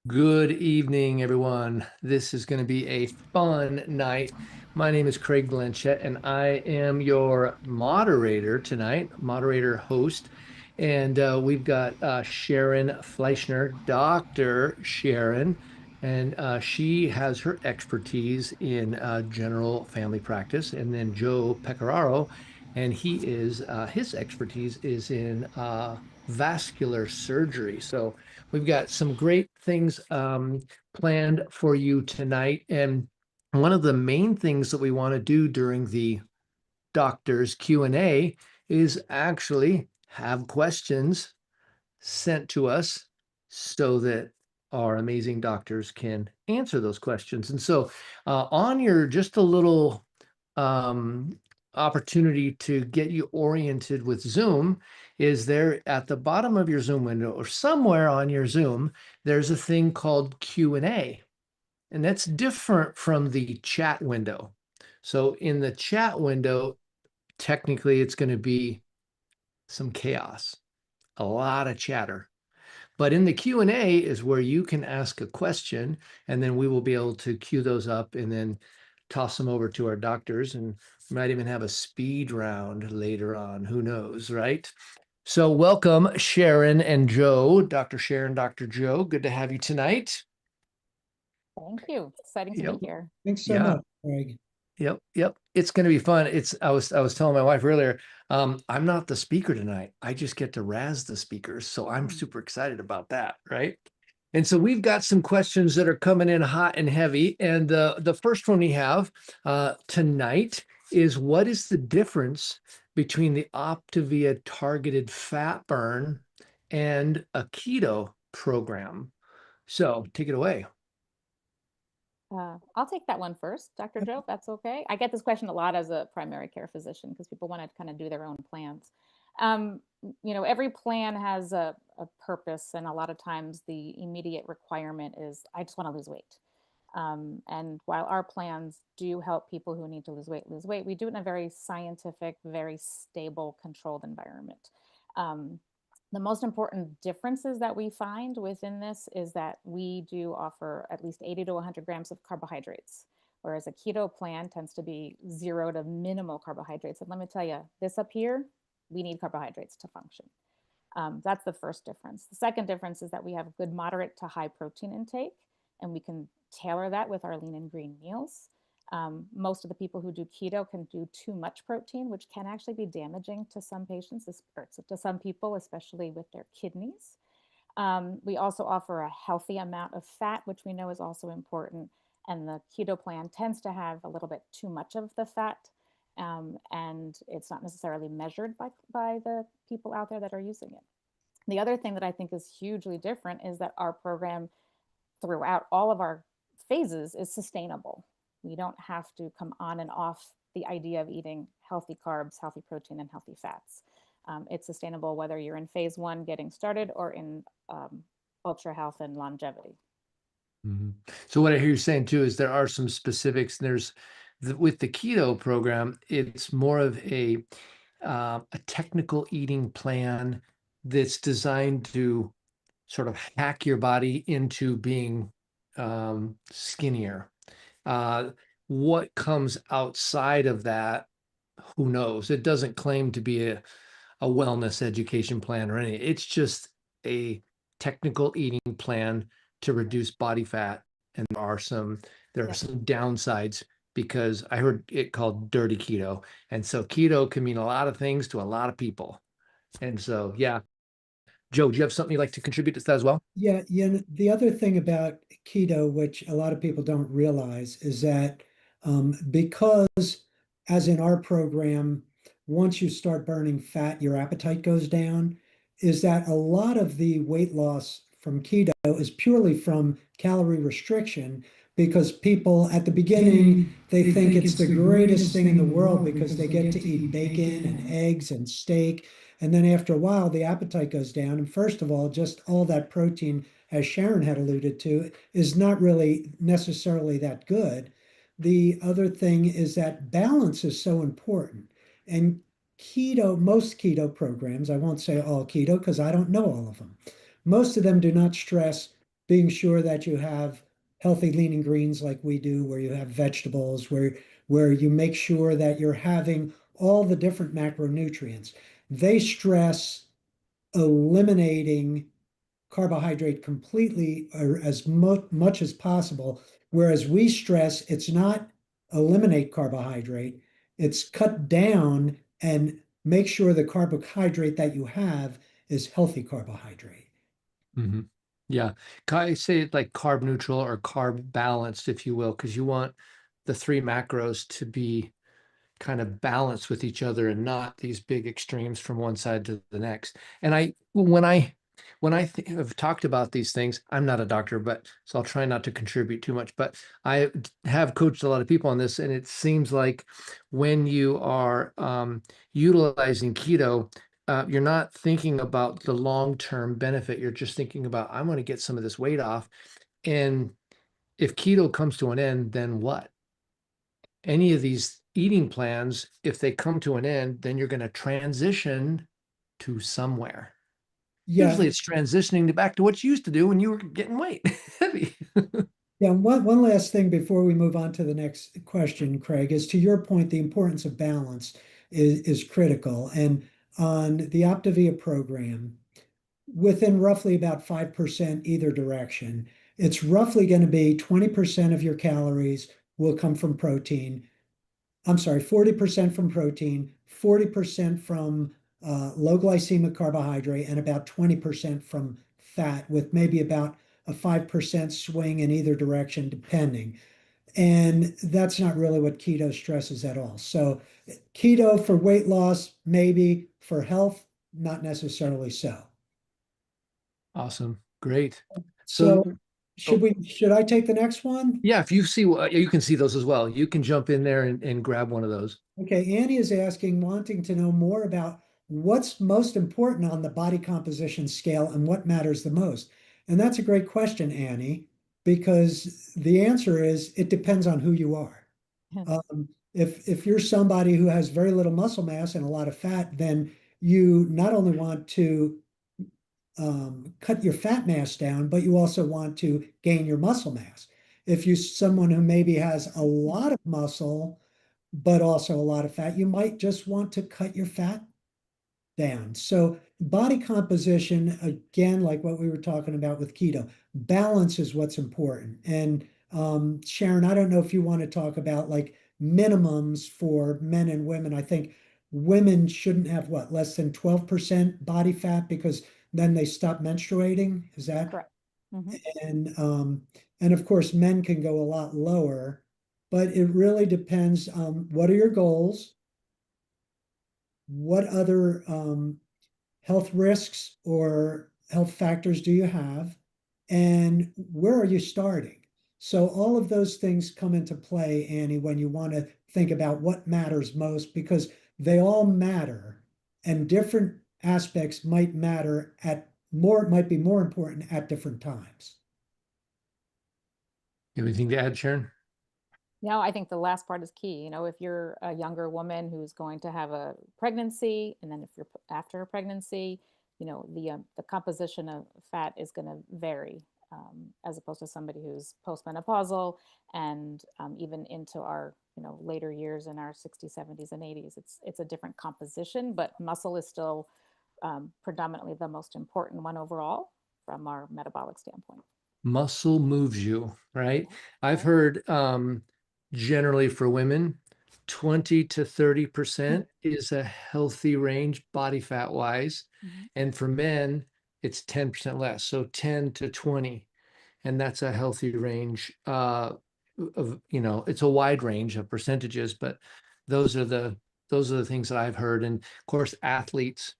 Good evening, everyone. This is going to be a fun night. My name is Craig Blanchett, and I am your moderator tonight, moderator host. And we've got Sharon Fleischner, Dr. Sharon, and she has her expertise in general family practice. And then Joe Pecoraro, and his expertise is in vascular surgery. So we've got some great things planned for you tonight. And one of the main things that we want to do during the doctor's Q&A is actually have questions sent to us so that our amazing doctors can answer those questions. And so on your just a little um, opportunity to get you oriented with Zoom is there at the bottom of your Zoom window or somewhere on your Zoom, there's a thing called Q&A. And that's different from the chat window. So in the chat window, technically it's going to be some chaos, a lot of chatter. But in the Q&A is where you can ask a question, and then we will be able to queue those up and then toss them over to our doctors, and we might even have a speed round later on. Who knows, right? So welcome, Sharon and Joe, Dr. Sharon, Dr. Joe. Good to have you tonight. Thank you. Exciting to Yep. be here. Thanks so Yeah. much, Greg. Yep. It's going to be fun. I was telling my wife earlier, I'm not the speaker tonight. I just get to razz the speakers. So I'm super excited about that, right? And so we've got some questions that are coming in hot and heavy. And the first one we have tonight is, what is the difference between the Optavia targeted fat burn and a keto program? So take it away. I'll take that one first, Dr. Joe, if that's okay. I get this question a lot as a primary care physician because people want to kind of do their own plans. Every plan has a purpose, and a lot of times the immediate requirement is, I just want to lose weight. And while our plans do help people who need to lose weight, we do it in a very scientific, very stable, controlled environment. The most important differences that we find within this is that we do offer at least 80 to 100 grams of carbohydrates, whereas a keto plan tends to be 0 to minimal carbohydrates. And let me tell you, this up here, we need carbohydrates to function. That's the first difference. The second difference is that we have good moderate to high protein intake, and we can tailor that with our lean and green meals. Most of the people who do keto can do too much protein, which can actually be damaging to some patients, or to some people, especially with their kidneys. We also offer a healthy amount of fat, which we know is also important. And the keto plan tends to have a little bit too much of the fat. And it's not necessarily measured by the people out there that are using it. The other thing that I think is hugely different is that our program throughout all of our phases is sustainable. We don't have to come on and off the idea of eating healthy carbs, healthy protein, and healthy fats. It's sustainable whether you're in phase 1 getting started or in ultra health and longevity. Mm-hmm. So what I hear you saying too is there are some specifics. With the keto program, it's more of a technical eating plan that's designed to sort of hack your body into being skinnier. What comes outside of that, who knows? It doesn't claim to be a wellness education plan or anything. It's just a technical eating plan to reduce body fat. And there are some downsides, because I heard it called dirty keto. And so keto can mean a lot of things to a lot of people. And so, yeah. Joe, do you have something you'd like to contribute to that as well? Yeah. The other thing about keto, which a lot of people don't realize, is that because, as in our program, once you start burning fat, your appetite goes down, is that a lot of the weight loss from keto is purely from calorie restriction, because people at the beginning, they think it's the greatest thing in the world because they get to eat bacon and eggs and steak. And then after a while, the appetite goes down. And first of all, just all that protein, as Sharon had alluded to, is not really necessarily that good. The other thing is that balance is so important. And keto, most keto programs, I won't say all keto because I don't know all of them. Most of them do not stress being sure that you have healthy lean greens like we do, where you have vegetables, where you make sure that you're having all the different macronutrients. They stress eliminating carbohydrate completely or as much as possible, whereas we stress it's not eliminate carbohydrate, it's cut down and make sure the carbohydrate that you have is healthy carbohydrate. Hmm. Yeah. I say it like carb neutral or carb balanced, if you will, because you want the three macros to be kind of balanced with each other and not these big extremes from one side to the next. And have talked about these things, I'm not a doctor, but so I'll try not to contribute too much, but I have coached a lot of people on this, and it seems like when you are utilizing keto, you're not thinking about the long-term benefit. You're just thinking about, I'm going to get some of this weight off. And if keto comes to an end, then what? Any of these eating plans, if they come to an end, then you're going to transition to somewhere. Yeah, Usually it's transitioning back to what you used to do when you were getting weight heavy. yeah. One last thing before we move on to the next question, Craig, is to your point, the importance of balance is critical. And on the Optavia program, within roughly about 5% either direction, it's roughly going to be 20% of your calories will come from protein. I'm sorry, 40% from protein, 40% from low glycemic carbohydrate, and about 20% from fat, with maybe about a 5% swing in either direction, depending. And that's not really what keto stresses at all. So, keto for weight loss, maybe for health, not necessarily so. Awesome. Great. So, So, oh, should I take the next one? yeah, if you see, you can see those as well. You can jump in there and grab one of those. Okay, Annie is asking, wanting to know more about what's most important on the body composition scale and what matters the most. And that's a great question, Annie, because the answer is it depends on who you are. If you're somebody who has very little muscle mass and a lot of fat, then you not only want to cut your fat mass down, but you also want to gain your muscle mass. If you someone who maybe has a lot of muscle but also a lot of fat, you might just want to cut your fat down. So body composition, again, like what we were talking about with keto, balance is what's important. And Sharon, I don't know if you want to talk about like minimums for men and women. I think women shouldn't have what, less than 12% body fat because then they stop menstruating. Is that? Correct. Mhm. And of course, men can go a lot lower, but it really depends on what are your goals, what other health risks or health factors do you have, and where are you starting? So all of those things come into play, Annie, when you want to think about what matters most, because they all matter, and different aspects might matter at more, might be more important at different times. Anything to add, Sharon? No, I think the last part is key. You know, if you're a younger woman who's going to have a pregnancy, and then if you're after a pregnancy, you know, the composition of fat is going to vary, as opposed to somebody who's postmenopausal and even into our, you know, later years in our 60s, 70s, and 80s. It's a different composition, but muscle is still predominantly the most important one overall from our metabolic standpoint. Muscle moves you, right? I've Right. heard generally for women, 20 to 30% is a healthy range body fat wise. Mhm. And for men, it's 10% less. So 10 to 20. And that's a healthy range of, you know, it's a wide range of percentages, but those are the things that I've heard. And of course, athletes,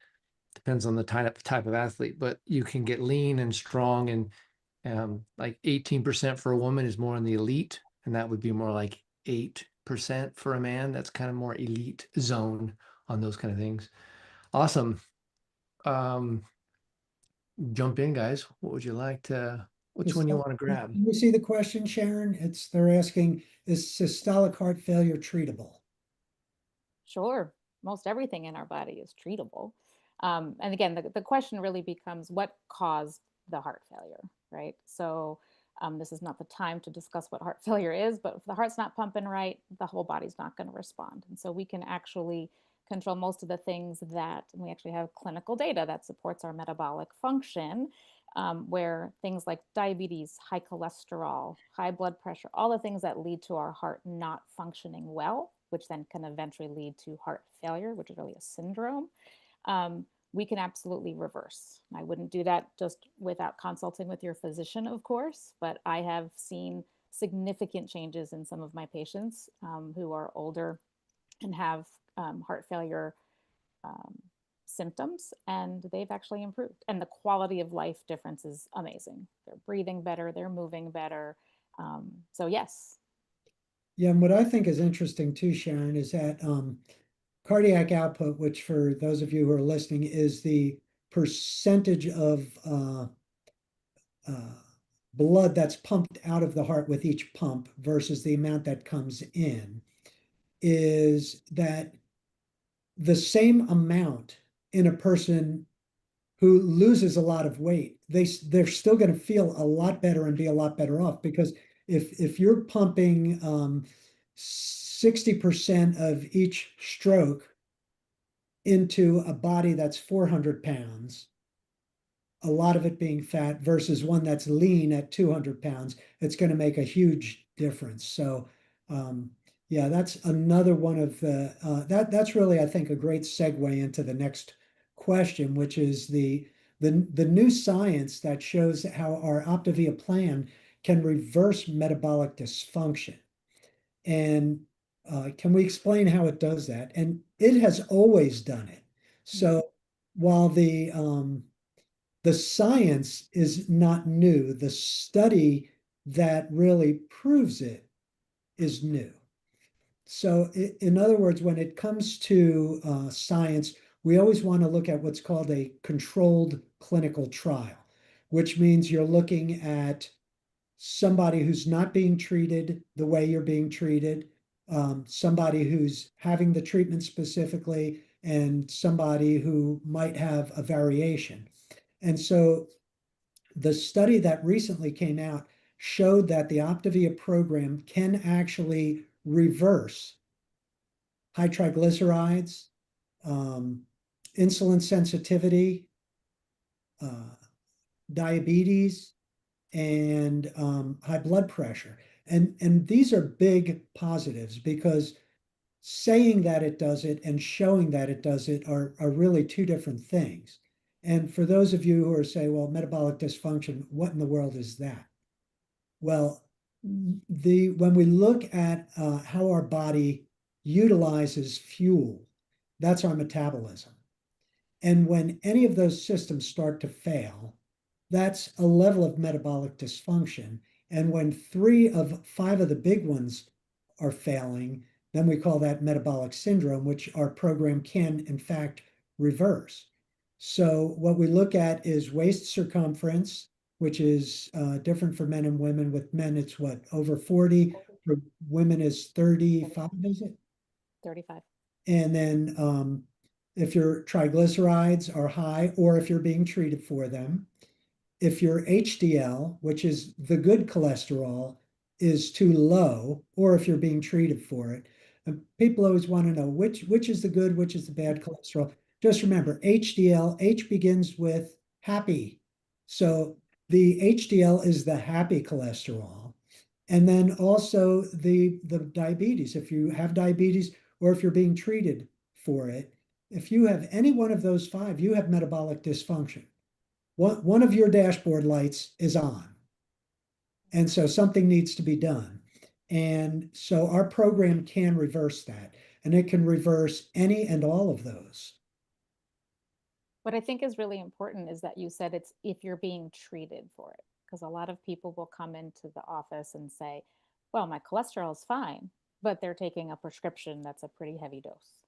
depends on the type of athlete, but you can get lean and strong, and like 18% for a woman is more in the elite, and that would be more like 8% for a man. That's kind of more elite zone on those kind of things. Awesome. Um, jump in, guys. What would you like to, which one you want to grab? You see the question, Sharon? They're asking, is systolic heart failure treatable? Sure, most everything in our body is treatable. And again, the question really becomes what caused the heart failure, right? So this is not the time to discuss what heart failure is, but if the heart's not pumping right, the whole body's not going to respond. And so we can actually control most of the things that, and we actually have clinical data that supports our metabolic function, where things like diabetes, high cholesterol, high blood pressure, all the things that lead to our heart not functioning well, which then can eventually lead to heart failure, which is really a syndrome, we can absolutely reverse. I wouldn't do that just without consulting with your physician, of course, but I have seen significant changes in some of my patients who are older and have heart failure um, symptoms, and they've actually improved. And the quality of life difference is amazing. They're breathing better, they're moving better. So, yes. Yeah, and what I think is interesting too, Sharon, is that cardiac output, which for those of you who are listening, is the percentage of uh, blood that's pumped out of the heart with each pump versus the amount that comes in, is that the same amount in a person who loses a lot of weight, they're still going to feel a lot better and be a lot better off, because if you're pumping 60% of each stroke into a body that's 400 pounds, a lot of it being fat versus one that's lean at 200 pounds, it's going to make a huge difference. So, yeah, that's another one of the that's really, I think, a great segue into the next question, which is the new science that shows how our Optavia plan can reverse metabolic dysfunction. And can we explain how it does that? And it has always done it. So while the science is not new, the study that really proves it is new. So in other words, when it comes to science, we always want to look at what's called a controlled clinical trial, which means you're looking at somebody who's not being treated the way you're being treated, somebody who's having the treatment specifically, and somebody who might have a variation. And so the study that recently came out showed that the Optavia program can actually reverse high triglycerides, um, insulin sensitivity, uh, diabetes, and high blood pressure. And these are big positives, because saying that it does it and showing that it does it are really two different things. And for those of you who are saying, well, metabolic dysfunction, what in the world is that? Well, when we look at how our body utilizes fuel, that's our metabolism. And when any of those systems start to fail, that's a level of metabolic dysfunction. And when 3 of 5 of the big ones are failing, then we call that metabolic syndrome, which our program can, in fact, reverse. So what we look at is waist circumference, which is different for men and women. With men, it's what, over 40. For women is 35, is it? 35. And then if your triglycerides are high or if you're being treated for them, if your HDL, which is the good cholesterol, is too low, or if you're being treated for it. And people always want to know which is the good, which is the bad cholesterol. Just remember, HDL, H begins with happy. So the HDL is the happy cholesterol. And then also the diabetes. If you have diabetes or if you're being treated for it, if you have any one of those 5, you have metabolic dysfunction. One of your dashboard lights is on. And so something needs to be done. And so our program can reverse that, and it can reverse any and all of those. What I think is really important is that you said it's if you're being treated for it, because a lot of people will come into the office and say, well, my cholesterol is fine, but they're taking a prescription that's a pretty heavy dose.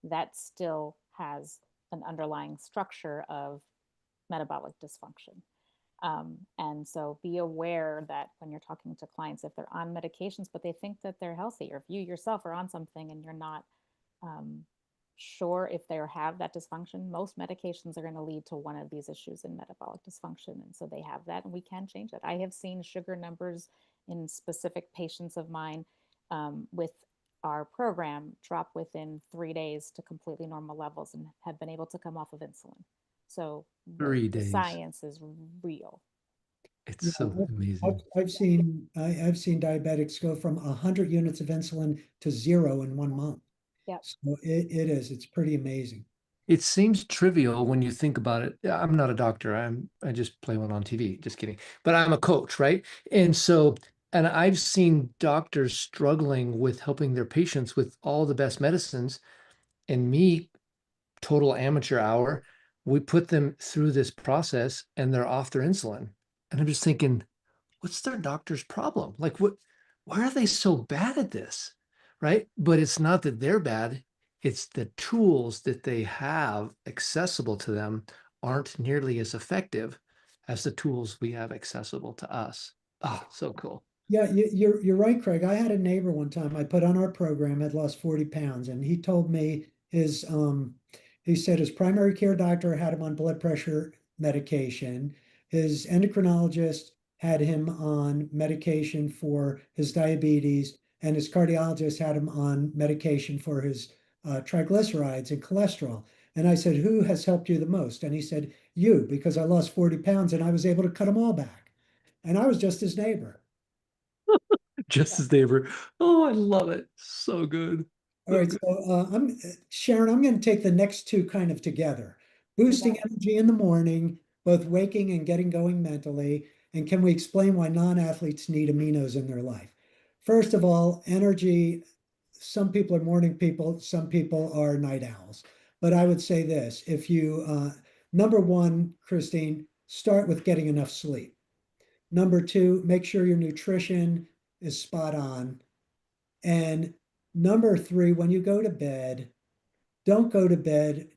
That still has an underlying structure of metabolic dysfunction. And so be aware that when you're talking to clients, if they're on medications, but they think that they're healthy, or if you yourself are on something and you're not, um, sure if they have that dysfunction. Most medications are going to lead to one of these issues in metabolic dysfunction. And so they have that, and we can change that. I have seen sugar numbers in specific patients of mine with our program drop within 3 days to completely normal levels and have been able to come off of insulin. So Three the days. science is real. It's Yeah, so amazing. I've seen diabetics go from 100 units of insulin to 0 in 1 month. Yep. So it's pretty amazing. It seems trivial when you think about it. I'm not a doctor. I just play one on TV. Just kidding. But I'm a coach, right? And so, and I've seen doctors struggling with helping their patients with all the best medicines. And me, total amateur hour, we put them through this process and they're off their insulin. And I'm just thinking, what's their doctor's problem? Like, why are they so bad at this? Right? But it's not that they're bad. It's the tools that they have accessible to them aren't nearly as effective as the tools we have accessible to us. Oh, so cool. Yeah, you're right, Craig. I had a neighbor one time I put on our program, had lost 40 pounds, and he told me he said his primary care doctor had him on blood pressure medication. His endocrinologist had him on medication for his diabetes, and his cardiologist had him on medication for his triglycerides and cholesterol. And I said, "Who has helped you the most?" And he said, "You, because I lost 40 pounds and I was able to cut them all back." And I was just his neighbor. Just as they were. Oh, I love it. So good. All So right, good. so I'm Sharon, I'm going to take the next two kind of together. Boosting Yeah. energy in the morning, both waking and getting going mentally. And can we explain why non-athletes need aminos in their life? First of all, energy, some people are morning people, some people are night owls. But I would say this, if you, number one, Christine, start with getting enough sleep. Number two, make sure your nutrition is spot on. And number three, when you go to bed, don't go to bed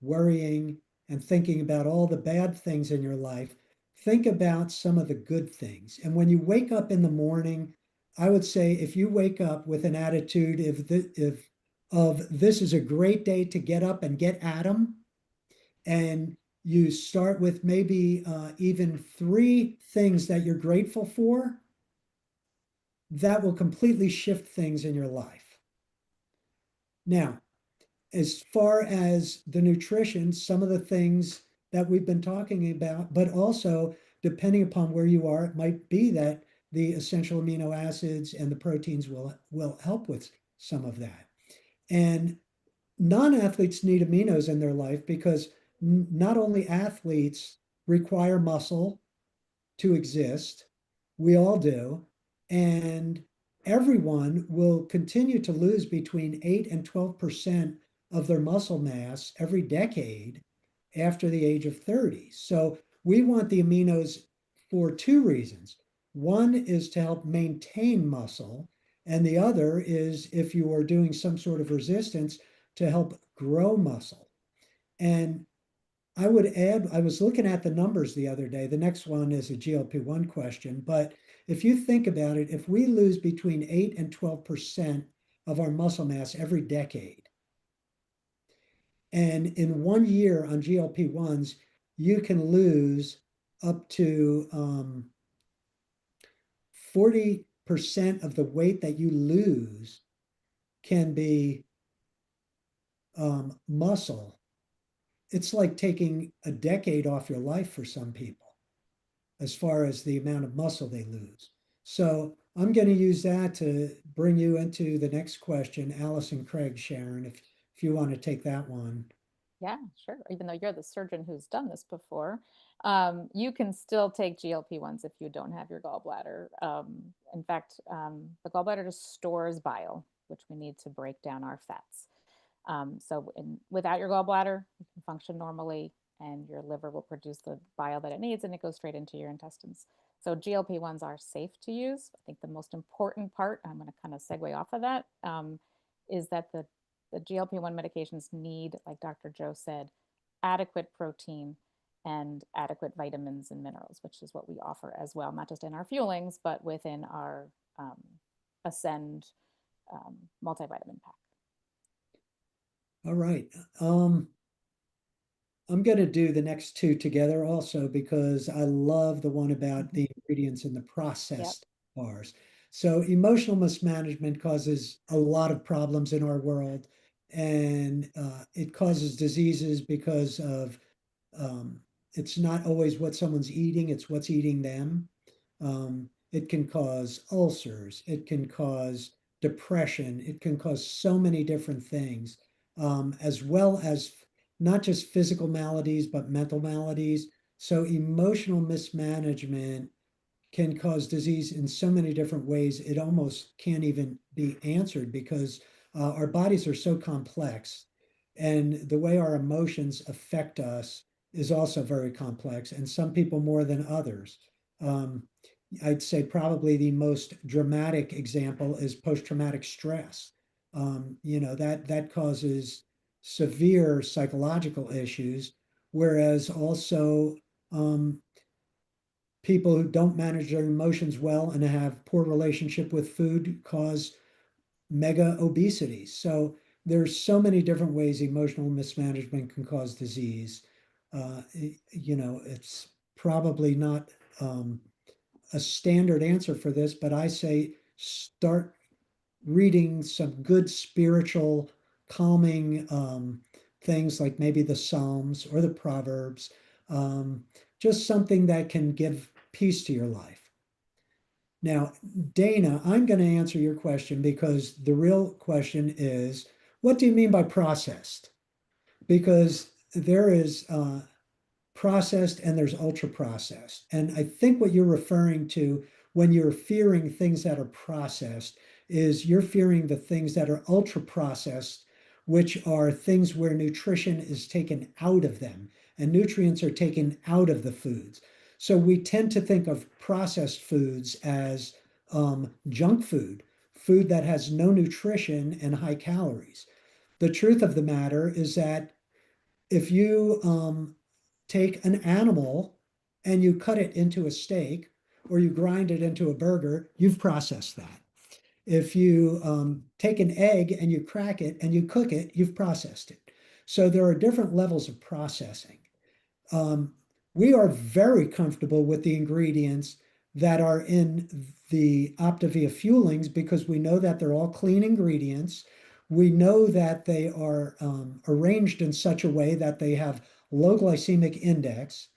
worrying and thinking about all the bad things in your life. Think about some of the good things. And when you wake up in the morning, I would say if you wake up with an attitude of this is a great day to get up and get at 'em, and you start with maybe even 3 things that you're grateful for, that will completely shift things in your life. Now, as far as the nutrition, some of the things that we've been talking about, but also depending upon where you are, it might be that the essential amino acids and the proteins will help with some of that. And non-athletes need aminos in their life because not only athletes require muscle to exist, we all do, and everyone will continue to lose between 8 and 12% of their muscle mass every decade after the age of 30. So we want the aminos for 2 reasons. One is to help maintain muscle, and the other is if you are doing some sort of resistance to help grow muscle. And I would add, I was looking at the numbers the other day. The next one is a GLP-1 question, but if you think about it, if we lose between 8 and 12% of our muscle mass every decade, and in 1 year on GLP-1s, you can lose up to 40% of the weight that you lose can be muscle. It's like taking a decade off your life for some people, as far as the amount of muscle they lose. So I'm going to use that to bring you into the next question, Allison Craig, Sharon, if you want to take that one. Yeah, sure. Even though you're the surgeon who's done this before, you can still take GLP-1s if you don't have your gallbladder. In fact, the gallbladder just stores bile, which we need to break down our fats. Without your gallbladder, you can function normally, and your liver will produce the bile that it needs, and it goes straight into your intestines. So GLP-1s are safe to use. I think the most important part, I'm going to kind of segue off of that, is that the GLP-1 medications need, like Dr. Joe said, adequate protein and adequate vitamins and minerals, which is what we offer as well, not just in our fuelings, but within our Ascend multivitamin pack. All right. I'm going to do the next two together also because I love the one about the ingredients in the Yep. processed bars. So emotional mismanagement causes a lot of problems in our world, and it causes diseases because of um, it's not always what someone's eating, it's what's eating them. It can cause ulcers, it can cause depression, it can cause so many different things, as well as not just physical maladies, but mental maladies. So emotional mismanagement can cause disease in so many different ways, it almost can't even be answered because our bodies are so complex. And the way our emotions affect us is also very complex, and some people more than others. Um, I'd say probably the most dramatic example is post-traumatic stress. That causes severe psychological issues, whereas also people who don't manage their emotions well and have poor relationship with food cause mega obesity. So there's so many different ways emotional mismanagement can cause disease. It's probably not a standard answer for this, but I say start reading some good spiritual calming things like maybe the Psalms or the Proverbs, just something that can give peace to your life. Now, Dana, I'm going to answer your question because the real question is, what do you mean by processed? Because there is processed and there's ultra processed. And I think what you're referring to when you're fearing things that are processed is you're fearing the things that are ultra processed, which are things where nutrition is taken out of them and nutrients are taken out of the foods. So we tend to think of processed foods as junk food, food that has no nutrition and high calories. The truth of the matter is that if you take an animal and you cut it into a steak or you grind it into a burger, you've processed that. If you take an egg and you crack it and you cook it, you've processed it. So there are different levels of processing. We are very comfortable with the ingredients that are in the Optavia fuelings because we know that they're all clean ingredients. We know that they are arranged in such a way that they have low glycemic index,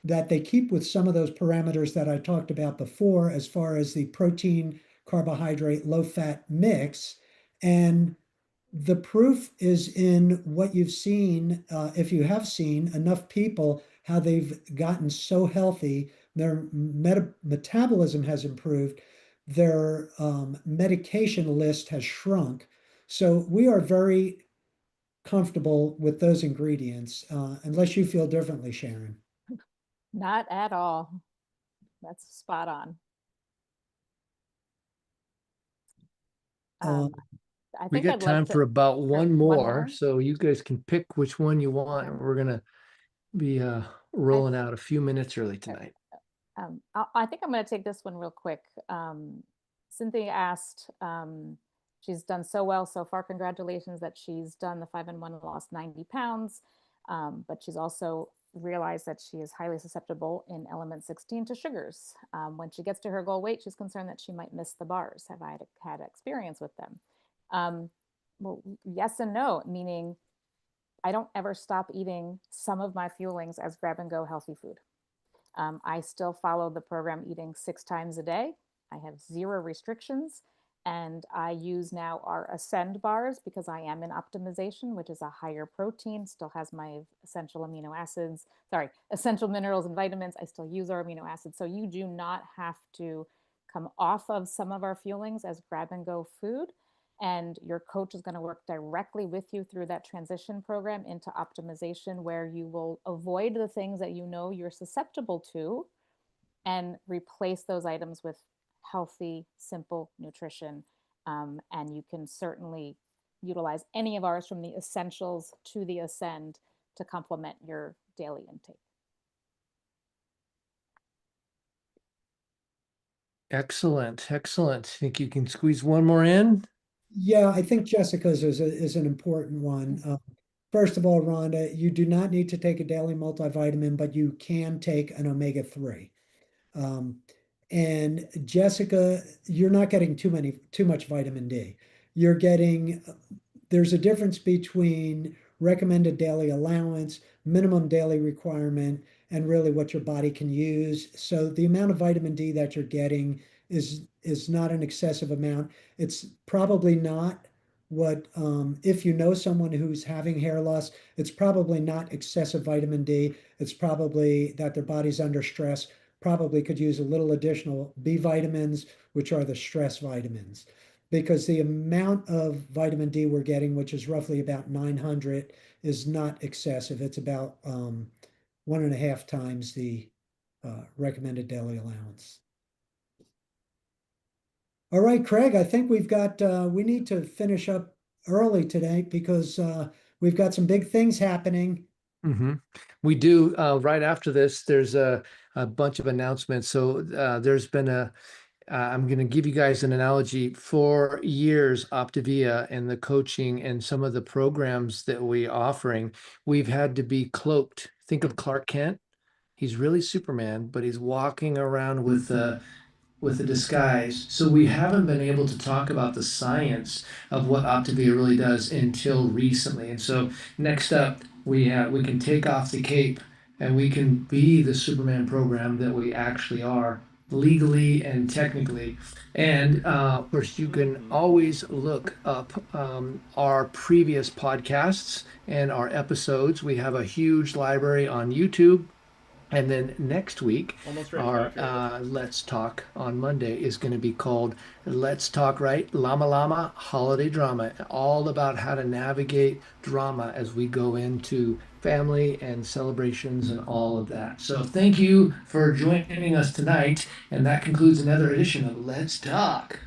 that they keep with some of those parameters that I talked about before, as far as the protein, carbohydrate, low fat mix. And the proof is in what you've seen. If you have seen enough people, how they've gotten so healthy, their metabolism has improved, their medication list has shrunk. So we are very comfortable with those ingredients, unless you feel differently, Sharon. Not at all. That's spot on. Um, I We think got I'd like time for about for one one more, more. so you guys can pick which one you want. Okay. We're gonna be rolling out a few minutes early Okay. tonight. I think I'm going to take this one real quick. Cynthia asked, she's done so well so far. Congratulations that she's done the 5-in-1 and lost 90 pounds. But she's also realized that she is highly susceptible in element 16 to sugars. When she gets to her goal weight, she's concerned that she might miss the bars. Have I had experience with them? Well, yes and no, meaning I don't ever stop eating some of my fuelings as grab and go healthy food. I still follow the program eating 6 times a day. I have 0 restrictions. And I use now our Ascend bars because I am in optimization, which is a higher protein, still has my essential amino acids, essential minerals and vitamins. I still use our amino acids. So you do not have to come off of some of our fuelings as grab and go food. And your coach is going to work directly with you through that transition program into optimization, where you will avoid the things that you know you're susceptible to and replace those items with healthy, simple nutrition. And you can certainly utilize any of ours, from the essentials to the Ascend, to complement your daily intake. Excellent, excellent. Think you can squeeze one more in? Yeah, I think Jessica's is an important one. first of all, Rhonda, you do not need to take a daily multivitamin, but you can take an omega-3. And Jessica, you're not getting too much vitamin D. You're getting, there's a difference between recommended daily allowance, minimum daily requirement, and really what your body can use. So the amount of vitamin D that you're getting is not an excessive amount. It's probably not what, if you know someone who's having hair loss, it's probably not excessive vitamin D. It's probably that their body's under stress, probably could use a little additional B vitamins, which are the stress vitamins, because the amount of vitamin D we're getting, which is roughly about 900, is not excessive. It's about 1.5 times the recommended daily allowance. All right, Craig, I think we need to finish up early today because we've got some big things happening. We do. Right after this, there's a bunch of announcements. So there's been I'm going to give you guys an analogy. For years, Optavia and the coaching and some of the programs that we're offering, we've had to be cloaked. Think of Clark Kent. He's really Superman, but he's walking around with a disguise. So we haven't been able to talk about the science of what Optavia really does until recently. And so next up, we can take off the cape and we can be the Superman program that we actually are, legally and technically. And of course, you can always look up our previous podcasts and our episodes. We have a huge library on YouTube. And then next week, our Let's Talk on Monday is going to be called Let's Talk Right Llama Llama Holiday Drama, all about how to navigate drama as we go into family and celebrations and all of that. So thank you for joining us tonight. And that concludes another edition of Let's Talk.